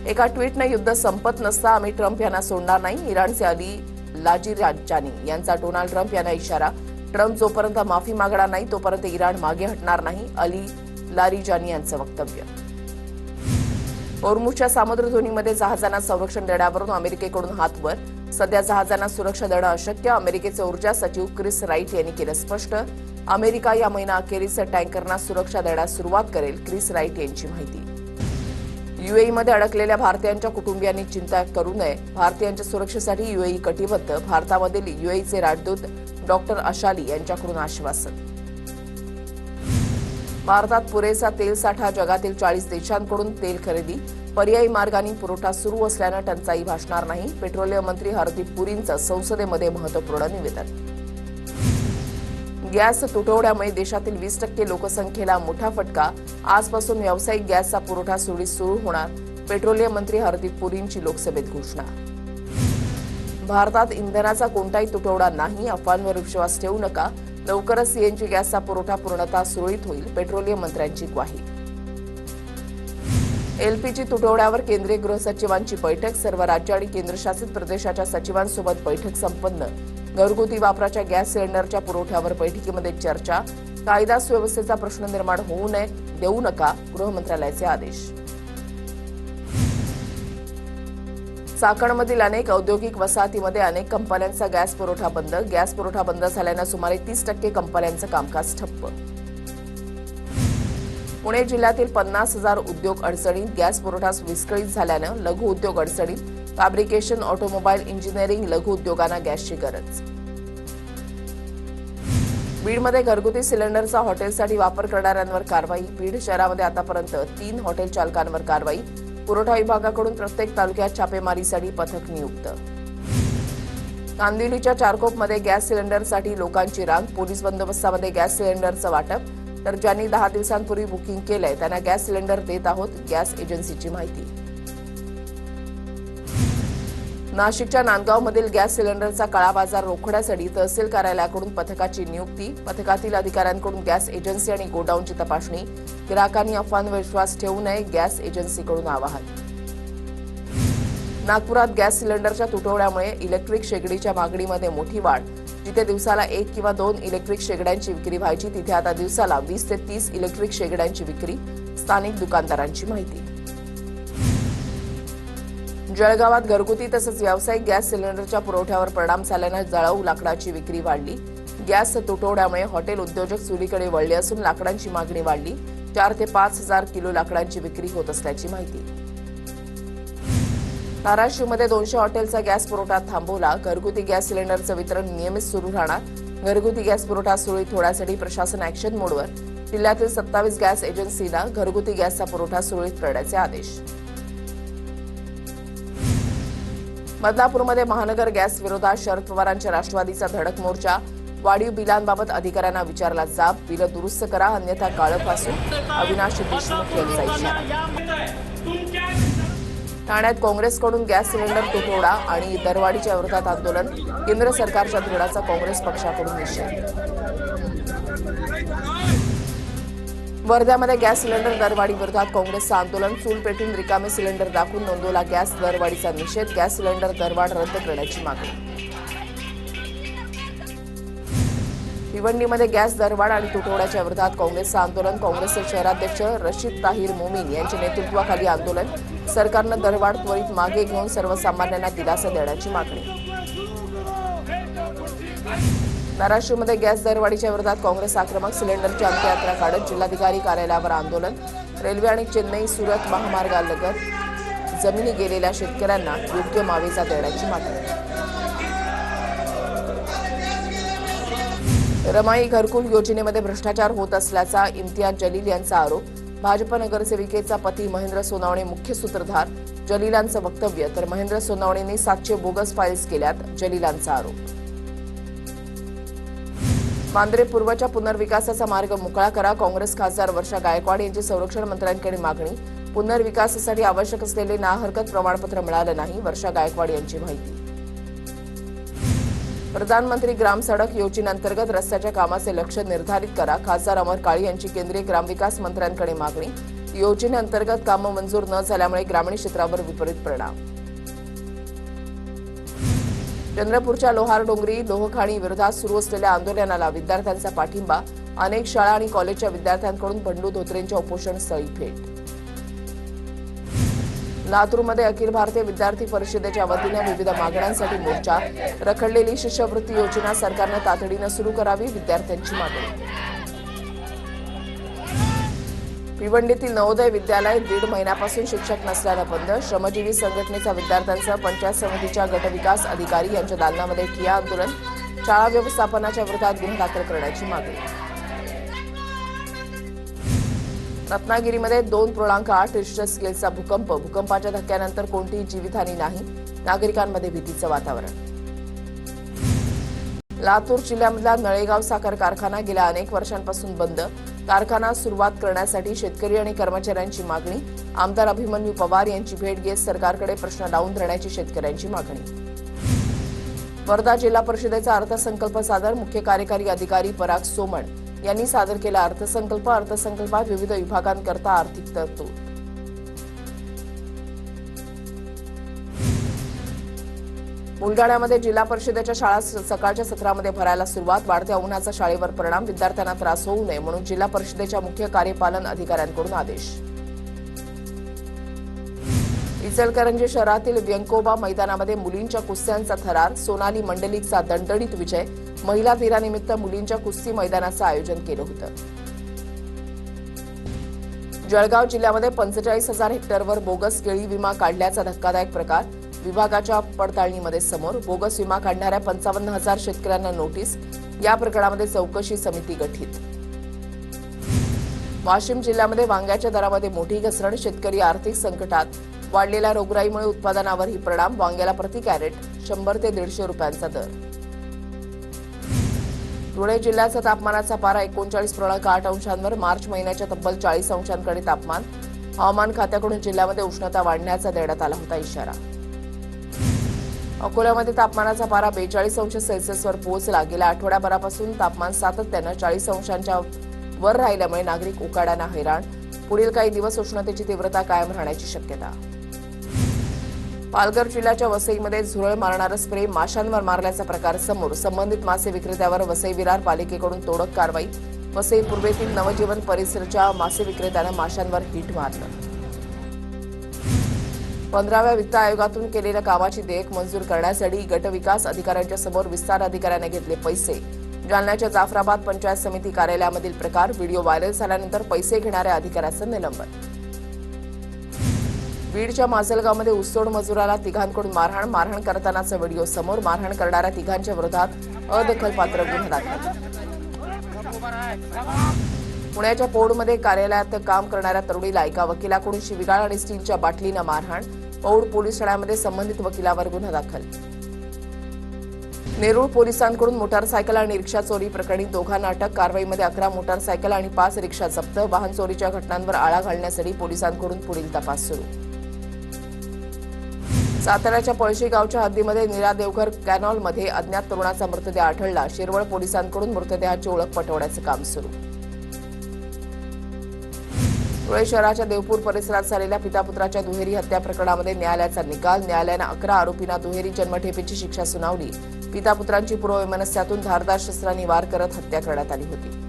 एका ट्विटने युद्ध संपत नसता आम्ही ट्रम्प यांना सोडणार नाही. इराणचे अली लाजिराजानी यांचा डोनाल्ड ट्रम्प यांना इशारा. ट्रम्प जोपर्यंत माफी मागणार नाही तोपर्यंत इराण मागे हटणार नाही. अली लारिजानी यांचं वक्तव्य. होर्मुझच्या सामुद्रधुनीमध्ये जहाजांना संरक्षण देण्यावरून अमेरिकेकडून हात वर. सध्या जहाजांना सुरक्षा देणं अशक्य. अमेरिकेचे ऊर्जा सचिव क्रिस राईट यांनी केलं स्पष्ट. अमेरिका या महिना अखेरीस टँकरना सुरक्षा देण्यास सुरुवात करेल. क्रिस राईट यांची माहिती. यूएईमध्ये अडकलेल्या भारतीयांच्या कुटुंबियांनी चिंता करू नये. भारतीयांच्या सुरक्षेसाठी यूएई कटिबद्ध. भारतामधील यूएईचे राजदूत डॉक्टर अशाली यांच्याकडून आश्वासन. भारतात पुरेसा तेल साठा. जगातील 40 देशांकडून तेल खरेदी. पर्यायी मार्गाने पुरवठा सुरू असल्यानं टंचाई भासणार नाही. पेट्रोलियम मंत्री हरदीप पुरींचं संसदेमध्ये महत्त्वपूर्ण निवेदन. गॅस तुटवड्यामुळे देशातील 20% लोकसंख्येला मोठा फटका. आजपासून व्यावसायिक गॅसचा पुरवठा सुरळीत सुरू होणार. पेट्रोलियम मंत्री हरदीप पुरींची लोकसभेत घोषणा. भारतात इंधनाचा कोणताही तुटवडा नाही. अफवांवर विश्वास ठेवू नका. लवकरच सीएनजी गॅसचा पुरवठा पूर्णतः सुरळीत होईल. पेट्रोलियम मंत्र्यांची ग्वाही. एलपीजी तुटवड्यावर केंद्रीय गृहसचिवांची बैठक. सर्व राज्य आणि केंद्रशासित प्रदेशाच्या सचिवांसोबत बैठक संपन्न. घरगुती वापराच्या गॅस सिलेंडरच्या पुरवठ्यावर बैठकीमध्ये चर्चा. कायदा सुव्यवस्थेचा प्रश्न निर्माण होऊ देऊ नका. गृहमंत्रालयाचे आदेश. चाकणमधील अनेक औद्योगिक वसाहतीमध्ये अनेक कंपन्यांचा गॅस पुरवठा बंद. गॅस पुरवठा बंद झाल्यानं सुमारे 30% कंपन्यांचं कामकाज ठप्प. पुणे जिल्ह्यातील 50,000 उद्योग अडचणीत. गॅस पुरवठा विस्कळीत झाल्यानं लघु उद्योग अडचणीत. फॅब्रिकेशन, ऑटोमोबाईल इंजिनिअरिंग, लघु उद्योगांना गॅसची गरज. बीडमध्ये घरगुती सिलेंडरचा हॉटेलसाठी वापर करणाऱ्यांवर कारवाई. बीड शहरामध्ये आतापर्यंत 3 हॉटेल चालकांवर कारवाई. पुरवठा विभागाकडून प्रत्येक तालुक्यात छापेमारीसाठी पथक नियुक्त. कांदिवलीच्या चारकोपमध्ये गॅस सिलेंडरसाठी लोकांची रांग. पोलीस बंदोबस्तामध्ये गॅस सिलेंडरचं वाटप. तर ज्यांनी 10 दिवसांपूर्वी बुकिंग केलंय त्यांना गॅस सिलेंडर देत आहोत. गॅस एजन्सीची माहिती. नाशिकच्या नांदगावमधील गॅस सिलेंडरचा काळा बाजार रोखण्यासाठी तहसील कार्यालयाकडून पथकाची नियुक्ती. पथकातील अधिकाऱ्यांकडून गॅस एजन्सी आणि गोडाऊनची तपासणी. ग्राहकांनी अफवांवर विश्वास ठेवू नये. गॅस एजन्सीकडून आवाहन. नागपुरात गॅस सिलेंडरच्या तुटवड्यामुळे इलेक्ट्रिक शेगडीच्या मागणीमध्ये मोठी वाढ. जिथे दिवसाला 1 किंवा 2 इलेक्ट्रिक शेगड्यांची विक्री व्हायची तिथे आता दिवसाला 20 ते 30 इलेक्ट्रिक शेगड्यांची विक्री. स्थानिक दुकानदारांची माहिती. जळगावात घरगुती तसंच व्यावसायिक गॅस सिलेंडरच्या पुरवठ्यावर परिणाम झाल्यानं जळाऊ लाकडाची विक्री वाढली. गॅस तुटवड्यामुळे हॉटेल उद्योजक चुलीकडे वळले असून लाकडांची मागणी वाढली. 4 ते 5 हजार किलो लाकडांची विक्री होत असल्याची माहिती. धाराशिवमध्ये 200 हॉटेलचा गॅस पुरवठा थांबवला. घरगुती गॅस सिलेंडरचं वितरण नियमित सुरू राहणार. घरगुती गॅस पुरवठा सुरळीत होण्यासाठी प्रशासन ॲक्शन मोडवर. जिल्ह्यातील 27 गॅस एजन्सीला घरगुती गॅसचा पुरवठा सुरळीत करण्याचे आदेश. बदलापूरमध्ये महानगर गॅस विरोधात शरद पवारांच्या राष्ट्रवादीचा धडक मोर्चा. वाढीव बिलांबाबत अधिकाऱ्यांना विचारला जाब. बिलं दुरुस्त करा अन्यथा काळं फासू. अविनाश देशमुख यांचा इशारा. ठाण्यात काँग्रेसकडून गॅस सिलेंडर तुटवडा आणि दरवाढीच्या विरोधात आंदोलन. केंद्र सरकारच्या धोरणाचा काँग्रेस पक्षाकडून निषेध. वर्ध्यामध्ये गॅस सिलेंडर दरवाढी विरोधात काँग्रेसचं आंदोलन. चूल पेटून रिकामे सिलेंडर दाखवून नोंदवला गॅस दरवाढीचा निषेध. गॅस सिलेंडर दरवाढ रद्द करण्याची मागणी. भिवंडीमध्ये गॅस दरवाढ आणि तुटवड्याच्या विरोधात काँग्रेसचं आंदोलन. काँग्रेसचे शहराध्यक्ष रशीद ताहीर मोमीन यांच्या नेतृत्वाखाली आंदोलन. सरकारनं दरवाढ त्वरित मागे घेऊन सर्वसामान्यांना दिलासा देण्याची मागणी. धाराशिवमध्ये गॅस दरवाढीच्या विरोधात काँग्रेस आक्रमक. सिलेंडरची अंत्ययात्रा काढत जिल्हाधिकारी कार्यालयावर आंदोलन. रेल्वे आणि चेन्नई सुरत महामार्गालगत जमिनी गेलेल्या शेतकऱ्यांना योग्य मावेजा देण्याची मागणी. रमाई घरकुल योजनेमध्ये भ्रष्टाचार होत असल्याचा इम्तियाज जलील यांचा आरोप. भाजप नगरसेविकेचा पती महेंद्र सोनावणे मुख्य सूत्रधार. जलीलांचं वक्तव्य. तर महेंद्र सोनावणेंनी 700 बोगस फाईल्स केल्यात. जलीलांचा आरोप. मांद्रे पूर्वच्या पुनर्विकासाचा मार्ग मोकळा करा. काँग्रेस खासदार वर्षा गायकवाड यांची संरक्षण मंत्र्यांकडे मागणी. पुनर्विकासासाठी आवश्यक असलेले ना हरकत प्रमाणपत्र मिळालं नाही. वर्षा गायकवाड यांची माहिती. प्रधानमंत्री ग्राम सडक योजनेअंतर्गत रस्त्याच्या कामाचे लक्ष्य निर्धारित करा. खासदार अमर काळे यांची केंद्रीय ग्रामविकास मंत्र्यांकडे मागणी. योजनेअंतर्गत कामं मंजूर न झाल्यामुळे ग्रामीण क्षेत्रावर विपरीत परिणाम. चंद्रपूरच्या लोहार डोंगरी लोहखाणी विरोधात सुरू असलेल्या आंदोलनाला विद्यार्थ्यांचा पाठिंबा. अनेक शाळा आणि कॉलेजच्या विद्यार्थ्यांकडून बंडू धोत्रेंच्या उपोषणस्थळी भेट. लातूरमध्ये अखिल भारतीय विद्यार्थी परिषदेच्या वतीने विविध मागण्यांसाठी मोर्चा. रखडलेली शिष्यवृत्ती योजना सरकारनं तातडीनं सुरू करावी, विद्यार्थ्यांची मागणी. भिवंडीतील नवोदय विद्यालय 1.5 महिन्यापासून शिक्षक नसल्यानं बंद. श्रमजीवी संघटनेचा विद्यार्थ्यांसह पंचायत समितीच्या गटविकास अधिकारी यांच्या दालनामध्ये ठिय्या आंदोलन. शाळा व्यवस्थापनाच्या विरोधात गुन्हा दाखल करण्याची मागणी. रत्नागिरीमध्ये 2.8 रिश्टर स्केलचा भूकंप. भूकंपाच्या धक्क्यानंतर कोणतीही जीवितहानी नाही. नागरिकांमध्ये भीतीचं वातावरण. लातूर जिल्ह्यामधला नळेगाव साखर कारखाना गेल्या अनेक वर्षांपासून बंद. कारखाना सुरुवात करण्यासाठी शेतकरी आणि कर्मचाऱ्यांची मागणी. आमदार अभिमन्यू पवार यांची भेट घेत सरकारकडे प्रश्न लावून धरण्याची शेतकऱ्यांची मागणी. वर्धा जिल्हा परिषदेचा अर्थसंकल्प सादर. मुख्य कार्यकारी अधिकारी पराग सोमण यांनी सादर केला अर्थसंकल्प. अर्थसंकल्पात विविध विभागांकरता आर्थिक तरतूद. बुलडाण्यामध्ये जिल्हा परिषदेच्या शाळा सकाळच्या सत्रामध्ये भरायला सुरुवात. वाढत्या उन्हाचा शाळेवर परिणाम. विद्यार्थ्यांना त्रास होऊ नये म्हणून जिल्हा परिषदेच्या मुख्य कार्यपालन अधिकाऱ्यांकडून आदेश. इचलकरंजी शहरातील व्यंकोबा मैदानामध्ये मुलींच्या कुस्त्यांचा थरार. सोनाली मंडलिकचा दणदणीत विजय. महिला दिनानिमित्त मुलींच्या कुस्ती मैदानाचं आयोजन केलं होतं. जळगाव जिल्ह्यामध्ये 45,000 हेक्टरवर बोगस केळी विमा काढल्याचा धक्कादायक प्रकार विभागाच्या पडताळणीमध्ये समोर. बोगस विमा काढणाऱ्या 55,000 शेतकऱ्यांना नोटीस. या प्रकरणामध्ये चौकशी समिती गठीत. वाशिम जिल्ह्यामध्ये वांग्याच्या दरामध्ये मोठी घसरण. शेतकरी आर्थिक संकटात. वाढलेल्या रोगराईमुळे उत्पादनावरही परिणाम. वांग्याला प्रति कॅरेट 100 ते 150 रुपयांचा दर. धुळे जिल्ह्याचा तापमानाचा पारा 39.8 अंशांवर. मार्च महिन्याच्या तब्बल 40 अंशांकडे तापमान. हवामान खात्याकडून जिल्ह्यामध्ये उष्णता वाढण्याचा देण्यात आला होता इशारा. अकोल्यामध्ये तापमानाचा पारा 42 अंश सेल्सिअसवर पोहोचला. गेल्या आठवड्याभरापासून तापमान सातत्यानं 40 अंशांच्या वर राहिल्यामुळे नागरिक उकाड्यानं हैराण. पुढील काही दिवस उष्णतेची तीव्रता कायम राहण्याची शक्यता. पालघर जिल्ह्याच्या वसईमध्ये झुरळ मारणारं स्प्रे माशांवर मारल्याचा प्रकार समोर. संबंधित मासे विक्रेत्यावर वसई विरार पालिकेकडून तोडक कारवाई. वसई पूर्वेतील नवजीवन परिसरच्या मासे विक्रेत्यानं माशांवर हिट मारलं. 15व्या वित्त आयोगातून केलेल्या कामाची देयक मंजूर करण्यासाठी गटविकास अधिकाऱ्यांच्या समोर विस्तार अधिकाऱ्याने घेतले पैसे. जालन्याच्या जाफराबाद पंचायत समिती कार्यालयामधील प्रकार. व्हिडिओ व्हायरल झाल्यानंतर पैसे घेणाऱ्या अधिकाऱ्याचं निलंबन. बीडच्या माजलगावमध्ये ऊसतोड मजुराला तिघांकडून मारहाण. मारहाण करतानाचा व्हिडिओ समोर. मारहाण करणाऱ्या तिघांच्या विरोधात अदखलपात्र गुन्हा दाखल. पुण्याच्या पौडमध्ये कार्यालयात काम करणाऱ्या तरुणीला एका वकिलाकडून शिवीगाळ आणि स्टीलच्या बाटलीनं मारहाण. पौड पोलीस ठाण्यामध्ये संबंधित वकिलावर गुन्हा दाखल. नेरूळ पोलिसांकडून मोटारसायकल आणि रिक्षा चोरी प्रकरणी दोघांना अटक. कारवाईमध्ये 11 मोटारसायकल आणि 5 रिक्षा जप्त. वाहन चोरीच्या घटनांवर आळा घालण्यासाठी पोलिसांकडून पुढील तपास सुरू. साताऱ्याच्या पळशी गावच्या हद्दीमध्ये नीरा देवघर कॅनॉलमध्ये अज्ञात तरुणाचा मृतदेह आढळला. शिरवळ पोलिसांकडून मृतदेहाची ओळख पटवण्याचं काम सुरू. धुळे शहराच्या देवपूर परिसरात झालेल्या पितापुत्राच्या दुहेरी हत्या प्रकरणामध्ये न्यायालयाचा निकाल. न्यायालयानं 11 आरोपींना दुहेरी जन्मठेपेची शिक्षा सुनावली. पितापुत्रांची पूर्ववैमनस्यातून धारदार शस्त्रांनी वार करत हत्या करण्यात आली होती.